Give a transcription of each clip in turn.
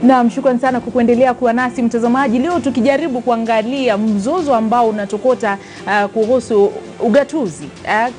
Naam, shukrani sana kwa kuendelea kuwa nasi mtazamaji. Leo tukijaribu kuangalia mzozo ambao unatokota kuhusu ugatuzi.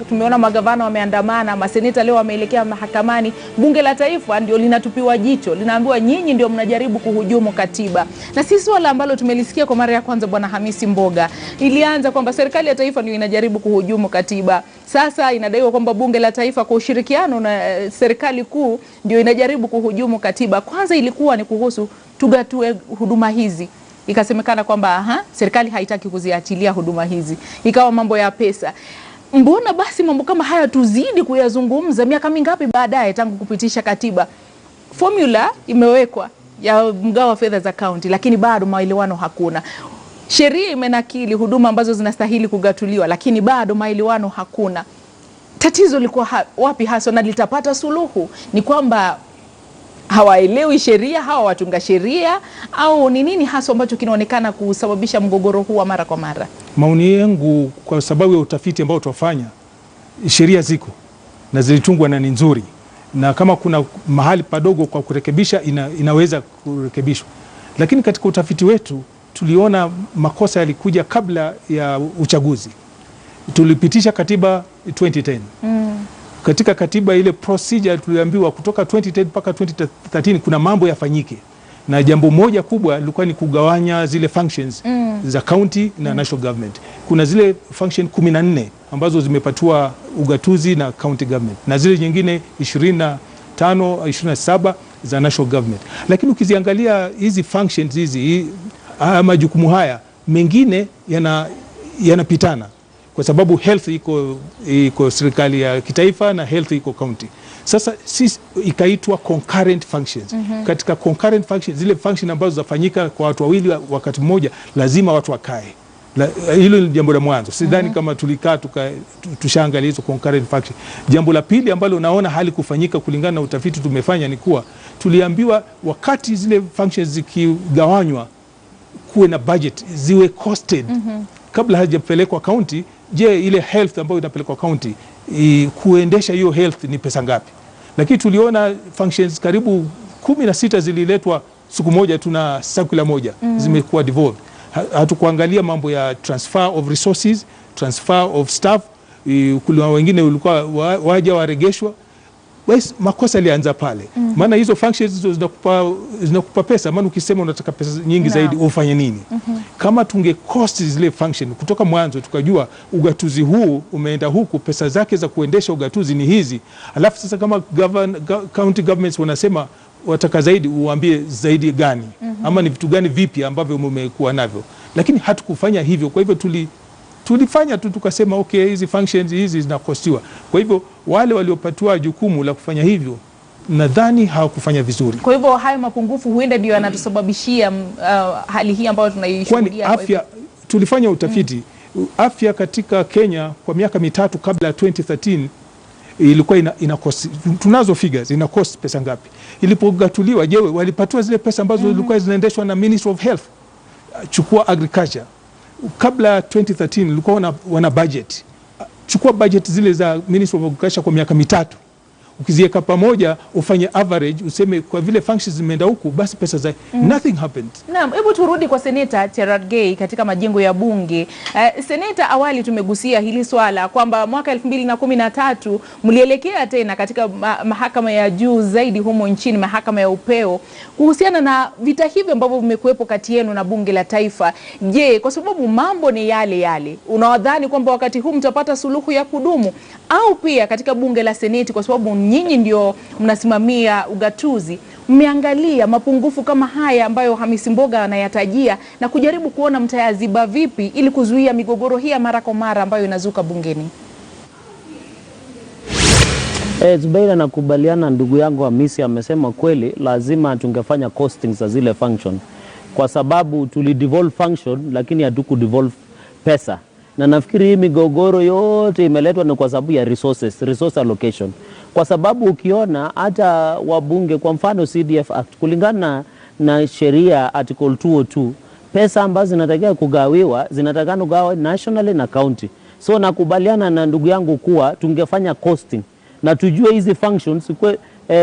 Tumeona magavana wameandamana, maseneta leo wameelekea mahakamani. Bunge la Taifa ndio linatupiwa jicho, linaambiwa nyinyi ndio mnajaribu kuhujumu katiba. Na si swala ambalo tumelisikia kwa mara ya kwanza Bwana Hamisi Mboga. Ilianza kwamba serikali ya taifa ndio inajaribu kuhujumu katiba. Sasa inadaiwa kwamba bunge la taifa kwa ushirikiano na serikali kuu ndio inajaribu kuhujumu katiba. Kwanza ilikuwa ni kuhusu tugatue huduma hizi. Ikasemekana kwamba serikali haitaki kuziachilia huduma hizi. Ikawa mambo ya pesa. Mbona basi mambo kama haya tuzidi kuyazungumza miaka mingapi baadaye tangu kupitisha katiba? Formula imewekwa ya mgao wa fedha za kaunti, lakini bado maelewano hakuna. Sheria imenakili huduma ambazo zinastahili kugatuliwa, lakini bado maelewano hakuna. Tatizo liko wapi hasa na litapata suluhu? Ni kwamba hawaelewi sheria, hawa watunga sheria, au ni nini hasa ambacho kinaonekana kusababisha mgogoro huu mara kwa mara? Maoni yangu, kwa sababu ya utafiti ambao tutafanya, sheria ziko na zilitungwa na ni nzuri, na kama kuna mahali padogo kwa kurekebisha inaweza kurekebishwa. Lakini katika utafiti wetu tuliona makosa yalikuja kabla ya uchaguzi. Tulipitisha katiba 2010. Katika katiba ile procedure tuliambiwa kutoka 2010 mpaka 2013 kuna mambo yafanyike. Na jambo moja kubwa lilikuwa ni kugawanya zile functions za county na national government. Kuna zile function 14 ambazo zimepatiwa ugatuzi na county government, na zile nyingine 25, 27 za national government. Lakini ukiziangalia hizi functions hizi, majukumu haya mengine yanapitana, kwa sababu health iko serikali ya kitaifa na health iko county. Sasa sisi ikaitwa concurrent functions. Katika concurrent functions, zile function ambazo zafanyika kwa watu wawili wakati mmoja, lazima watu wakae. Hilo ni jambo la mwanzo. Sidhani kama tulikaa tushaangalia hizo concurrent functions. Jambo la pili ambalo naona hali kufanyika kulingana na utafiti tumefanya ni kuwa tuliambiwa wakati zile functions zikigawanywa kuwe na budget, ziwe costed. Kabla hajapelekwa county, je, ile health ambayo inapelekwa county, kuendesha hiyo health ni pesa ngapi? Lakini tuliona functions karibu 16 zililetwa siku moja, tuna circular moja zimekuwa devolved. Hatukuangalia mambo ya transfer of resources, transfer of staff. Kuna wengine walikuwa waja waregeshwa. Makosa yalianza pale. Maana hizo functions zinakupa pesa. Maana ukisema unataka pesa nyingi zaidi ufanye nini? Kama tunge cost zile function kutoka mwanzo, tukajua ugatuzi huu umeenda huku, pesa zake za kuendesha ugatuzi ni hizi. Alafu sasa kama county governments wanasema wataka zaidi, uambie zaidi gani? Ama ni vitu gani vipi ambavyo mmekuwa navyo? Lakini hatukufanya hivyo. Kwa hivyo tulifanya tu tukasema okay, hizi functions hizi zinakostiwa. Kwa hivyo wale waliopatiwa jukumu la kufanya hivyo nadhani hawakufanya vizuri. Kwa hivyo hayo mapungufu huenda ndio yanatusababishia hali hii ambayo tunaishuhudia. Kwani afya, tulifanya utafiti afya katika Kenya kwa miaka mitatu kabla ya 2013 ilikuwa ina cost, tunazo figures, ina cost pesa ngapi? Ilipogatuliwa, je, walipatiwa zile pesa ambazo zilikuwa zinaendeshwa na Ministry of Health? Chukua agriculture, kabla 2013 ilikuwa wana budget. Chukua budget zile za Ministry of Agriculture kwa miaka mitatu, ukiziweka pamoja ufanye average, useme kwa vile functions zimeenda huku, basi pesa za nothing happened. Naam, hebu turudi kwa Senator Cherargei katika majengo ya bunge. Senator, awali tumegusia hili swala kwamba mwaka 2013 mlielekea tena katika mahakama ya juu zaidi humo nchini, mahakama ya upeo, kuhusiana na vita hivi ambavyo vimekuwepo kati yenu na bunge la taifa. Je, kwa sababu mambo ni yale yale, unawadhani kwamba wakati huu mtapata suluhu ya kudumu? Au pia katika bunge la Seneti, kwa sababu nyinyi ndio mnasimamia ugatuzi, mmeangalia mapungufu kama haya ambayo Hamisi Mboga anayatajia na kujaribu kuona mtayaziba vipi ili kuzuia migogoro hii mara kwa mara ambayo inazuka bungeni? Zubaida, nakubaliana ndugu yangu Hamisi amesema kweli, lazima tungefanya costing za zile function, kwa sababu tulidevolve function lakini hatukudevolve pesa. Na nafikiri hii migogoro yote imeletwa ni kwa sababu ya resource allocation. Kwa sababu ukiona hata wabunge, kwa mfano CDF Act, kulingana na sheria article 202, pesa ambazo zinatakiwa kugawiwa zinatakana kugawa nationally na county. So nakubaliana na ndugu yangu kuwa tungefanya costing na tujue hizi functions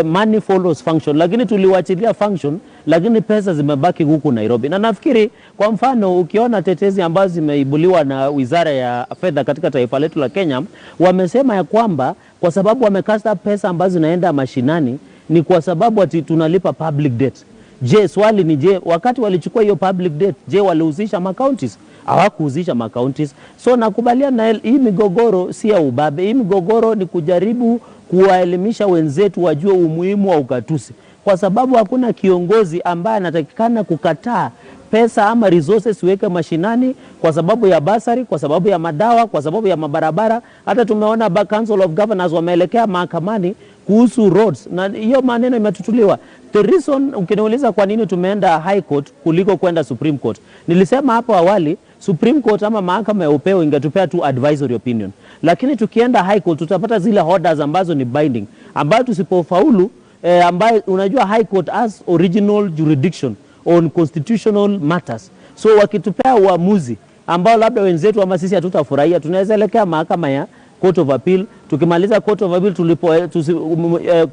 money follows function, lakini tuliwachilia function, lakini pesa zimebaki huku Nairobi. Na nafikiri kwa mfano ukiona tetezi ambazo zimeibuliwa na Wizara ya Fedha katika taifa letu la Kenya, wamesema ya kwamba kwa sababu wamekasta pesa ambazo zinaenda mashinani ni kwa sababu ati tunalipa public debt. Je, swali ni je, wakati walichukua hiyo public debt, je walihusisha ma-counties? Hawakuhusisha ma-counties. So nakubaliana na hii migogoro si ya ubabe. Hii migogoro ni kujaribu kuwaelimisha wenzetu wajue umuhimu wa ugatuzi, kwa sababu hakuna kiongozi ambaye anatakikana kukataa pesa ama resources weke mashinani kwa sababu ya basari, kwa sababu ya madawa, kwa sababu ya mabarabara. Hata tumeona Council of Governors wameelekea mahakamani kuhusu roads, na hiyo maneno imetutuliwa. The reason ukiniuliza kwa nini tumeenda High Court kuliko kwenda Supreme Court, nilisema hapo awali Supreme Court ama mahakama ya upeo ingetupea tu advisory opinion, lakini tukienda High Court tutapata zile orders ambazo ni binding, ambayo tusipofaulu ambayo unajua High Court has original jurisdiction on constitutional matters. So wakitupea uamuzi ambao labda wenzetu ama sisi hatutafurahia, tunaweza elekea mahakama ya Court of Appeal. Tukimaliza Court of Appeal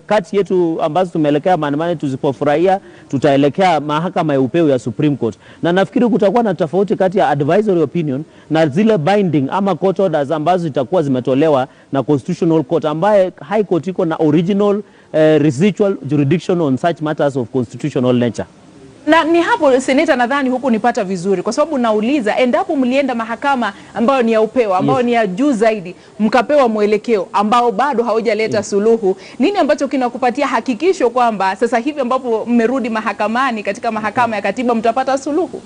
kati yetu ambazo tumeelekea maandamano tusipofurahia, tutaelekea mahakama ya upeo ya Supreme Court. Na nafikiri kutakuwa na tofauti kati ya advisory opinion na zile binding ama court orders ambazo zitakuwa zimetolewa na Constitutional Court, ambaye High Court iko na original residual jurisdiction on such matters of constitutional nature. Na ni hapo Seneta, nadhani huku nipata vizuri, kwa sababu nauliza endapo mlienda mahakama ambayo ni ya upeo, ambayo ni ya juu zaidi, mkapewa mwelekeo ambao bado haujaleta suluhu, nini ambacho kinakupatia hakikisho kwamba sasa hivi ambapo mmerudi mahakamani katika mahakama ya katiba mtapata suluhu?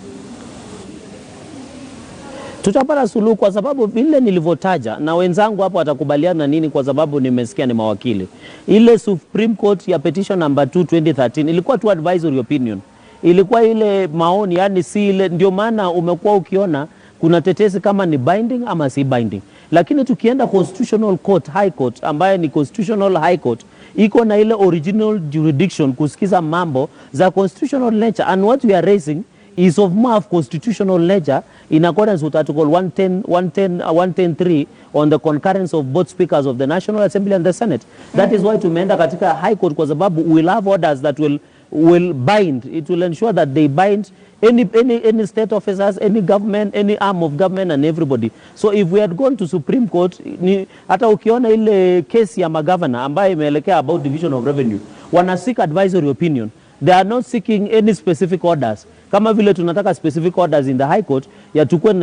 Tutapata suluhu kwa sababu vile nilivyotaja, na wenzangu hapo watakubaliana nini, kwa sababu nimesikia ni mawakili. Ile Supreme Court ya petition number 2 2013 ilikuwa tu advisory opinion. Ilikuwa ile maoni, yani si ile. Ndio maana umekuwa ukiona kuna tetesi kama ni binding ama si binding. Lakini tukienda Constitutional Court, High Court, ambaye ni Constitutional High Court, iko na ile original jurisdiction kusikiza mambo za constitutional nature, and what we are raising is of more of constitutional nature in accordance with Article 110.3 on the concurrence of both speakers of the National Assembly and the Senate. That is why tumeenda katika High Court, kwa sababu we'll have orders that will bind. It will ensure that they bind any state officers, any government, any arm of government and everybody. So if we had gone to Supreme Court, hata ukiona ile kesi ya magavana ambayo imeelekea about division of revenue, wana seek advisory opinion. They are not seeking any specific orders. Kama vile tunataka specific orders in the High Court, ya tukue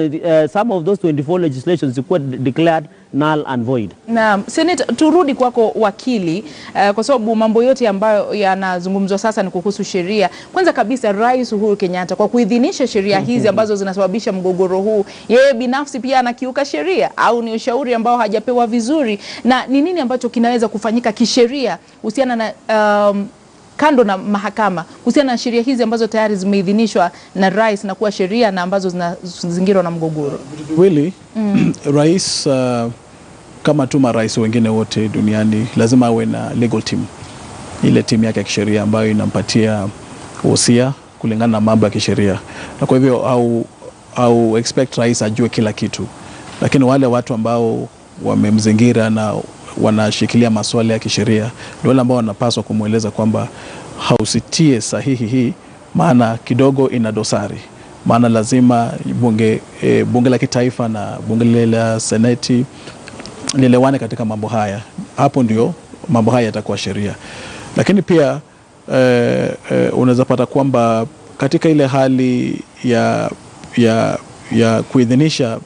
some of those 24 legislations tukue declared null and void. Na Senator, turudi kwako wakili, kwa sababu mambo yote ambayo yanazungumzwa sasa ni kuhusu sheria. Kwanza kabisa, Rais Uhuru Kenyatta kwa kuidhinisha sheria hizi ambazo zinasababisha mgogoro huu, yeye binafsi pia anakiuka sheria au ni ushauri ambao hajapewa vizuri? Na ni nini ambacho kinaweza kufanyika kisheria husiana na kando na mahakama kuhusiana na sheria hizi ambazo tayari zimeidhinishwa na rais na kuwa sheria na ambazo zinazingirwa na mgogoro? Really, rais kama tu marais wengine wote duniani lazima awe na legal team, ile timu yake ya kisheria ambayo inampatia wosia kulingana na mambo ya kisheria. Na kwa hivyo au expect rais ajue kila kitu, lakini wale watu ambao wamemzingira na wanashikilia masuala ya kisheria ndio wale ambao wanapaswa kumweleza kwamba hausitie sahihi hii, maana kidogo ina dosari. Maana lazima bunge la kitaifa na bunge la seneti lielewane katika mambo haya. Hapo ndio mambo haya yatakuwa sheria. Lakini pia unaweza pata kwamba katika ile hali ya kuidhinisha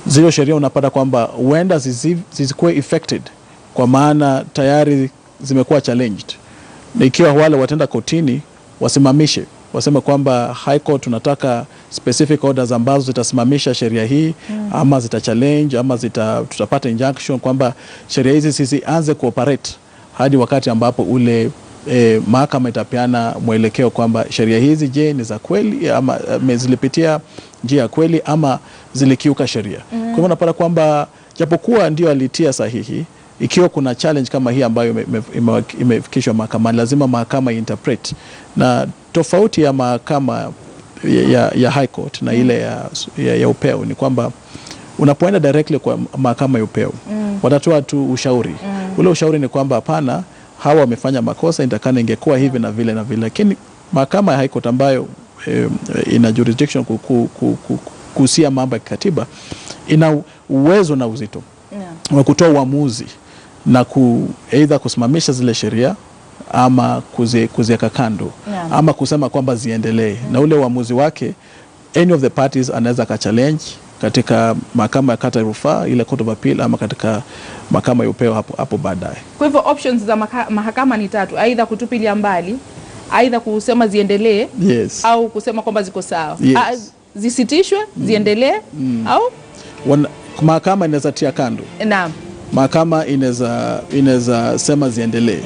zile sheria unapata kwamba huenda zisikuwe affected kwa maana tayari zimekuwa challenged. Na ikiwa wale watenda kotini wasimamishe, waseme kwamba High Court tunataka specific orders ambazo zitasimamisha sheria hii, ama zita challenge, ama tutapata injunction kwamba sheria hizi zisianze cooperate hadi wakati ambapo ule mahakama itapeana mwelekeo kwamba sheria hizi je ni za kweli ama zilipitia njia ya kweli ama zilikiuka sheria. Kwa hivyo unapata kwamba japokuwa ndio alitia sahihi, ikiwa kuna challenge kama hii ambayo imefikishwa mahakamani, lazima mahakama interpret. Na tofauti ya mahakama ya High Court na ile ya upeo ni kwamba unapoenda directly kwa mahakama ya upeo watatoa tu ushauri. Ule ushauri ni kwamba hapana, hawa wamefanya makosa, itakana ingekuwa hivi na vile na vile, lakini mahakama ya High Court ambayo ina jurisdiction kuhusia mambo ya kikatiba ina uwezo na uzito wa kutoa uamuzi na either kusimamisha zile sheria ama kuziweka kando ama kusema kwamba ziendelee, na ule uamuzi wake any of the parties anaweza ka-challenge katika mahakama ya kata rufaa, ile court of appeal, ama katika mahakama ya upeo hapo baadaye. Kwa hivyo options za mahakama ni tatu: aidha kutupilia mbali, aidha kusema ziendelee, au kusema kwamba ziko sawa. Zisitishwe, ziendelee, au mahakama inaweza tia kando. Naam. Mahakama inaweza sema ziendelee,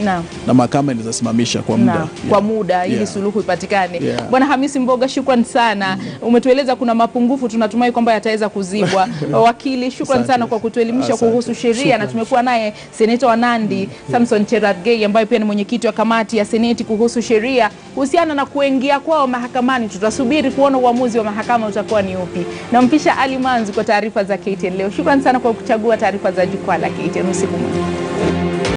na mahakama inaweza simamisha kwa muda. Kwa muda ili suluhu ipatikane. Bwana Hamisi Mboga, shukrani sana. Umetueleza kuna mapungufu, tunatumai kwamba yataweza kuzibwa. Wakili, shukrani sana kwa kutuelimisha kuhusu sheria, na tumekuwa naye seneta wa Nandi Samson Cherargei ambaye pia ni mwenyekiti wa kamati ya seneti kuhusu sheria kuhusiana na kuingia kwao mahakamani. Tutasubiri kuona uamuzi wa mahakama utakuwa ni upi. Nampisha Ali Manzi kwa taarifa za KTN leo. Shukrani sana kwa kuchagua taarifa za Jukwaa la KTN. Usiku mwema.